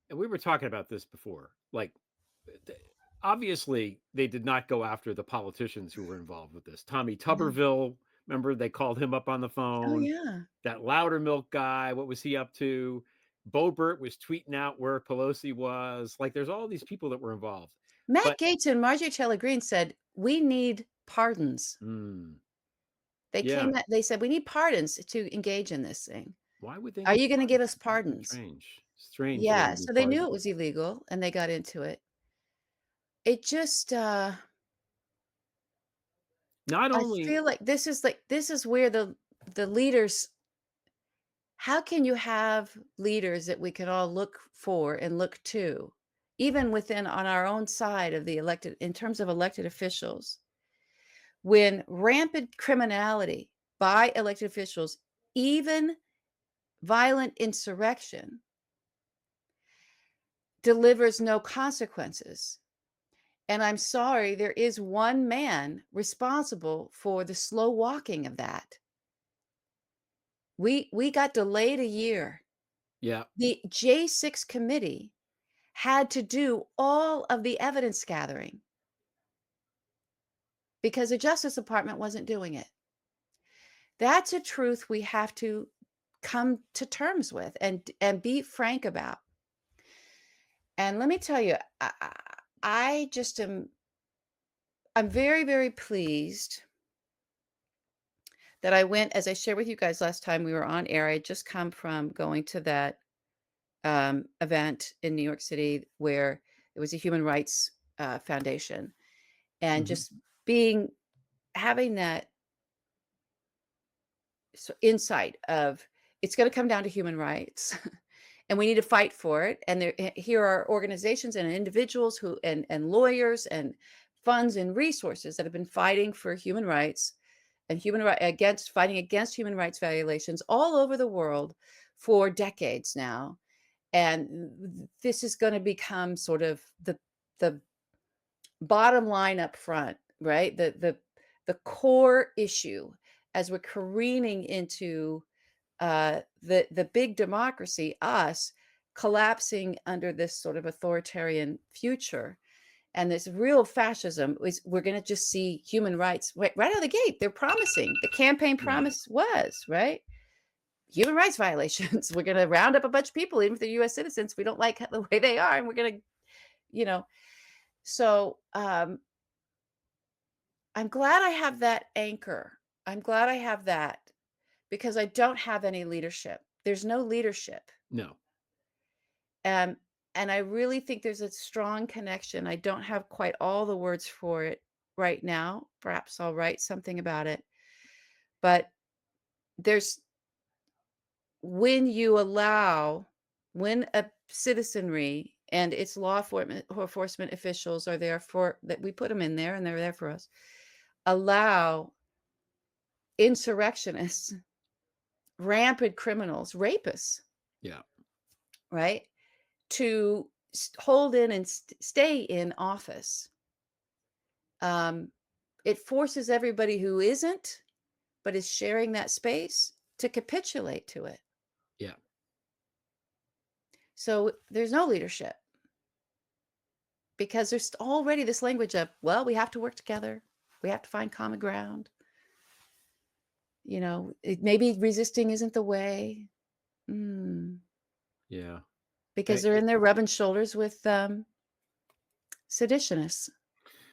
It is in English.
and we were talking about this before. Like, th- obviously, they did not go after the politicians who were involved with this. Tommy No. Tuberville, remember they called him up on the Oh, phone. yeah. That Loudermilk guy, what was he up to? Boebert was tweeting out where Pelosi was. Like, there's all these people that were involved. Matt But Gaetz and Marjorie Taylor Greene said, "We need pardons." mm, They yeah, came out they said, "We need pardons to engage in this thing. why would they Are need you gonna give pardons? us pardons?" Strange. Strange that they Yeah, would so need they knew pardons. it was illegal, and they got into it. It just, Not I only feel like this is where the leaders how can you have leaders that we can all look for and look to, even within on our own side of the elected in terms of elected officials, when rampant criminality by elected officials, even violent insurrection, delivers no consequences. And I'm sorry, there is one man responsible for the slow walking of that. We got delayed a year. yeah, The J6 committee had to do all of the evidence gathering because the Justice Department wasn't doing it. That's a truth we have to come to terms with and be frank about. And let me tell you, I just I'm very, very pleased that I went, as I shared with you guys last time we were on air. I had just come from going to that event in New York City where it was a human rights foundation, and mhm, just being having that insight of it's going to come down to human rights. And we need to fight for it. And here are organizations and individuals who and lawyers and funds and resources that have been fighting for human rights and human right against fighting against human rights violations all over the world for decades now. And this is going to become sort of the bottom line up front, right? The core issue as we're careening into the big democracy, us collapsing under this sort of authoritarian future. And this real fascism is we're going to just see human rights right out of the gate. They're promising. The campaign yeah, promise was, right? Human rights violations. We're going to round up a bunch of people, even if they're US citizens. We don't like the way they are. And we're going to, you know, so I'm glad I have that anchor. I'm glad I have that because I don't have any leadership. There's no leadership. no, Um, and I really think there's a strong connection. I don't have quite all the words for it right now. Perhaps I'll write something about it. But there's when a citizenry and its law enforcement officials are there for that we put them in there and they're there for us, allow insurrectionists, rampant criminals, rapists, yeah, right, to hold in and stay in office. Um, it forces everybody who isn't, but is sharing that space to capitulate to it. yeah. So there's no leadership because there's already this language of, well, we have to work together. We have to find common ground. Maybe resisting isn't the way. Mm, Yeah. because I they're it in there rubbing shoulders with seditionists.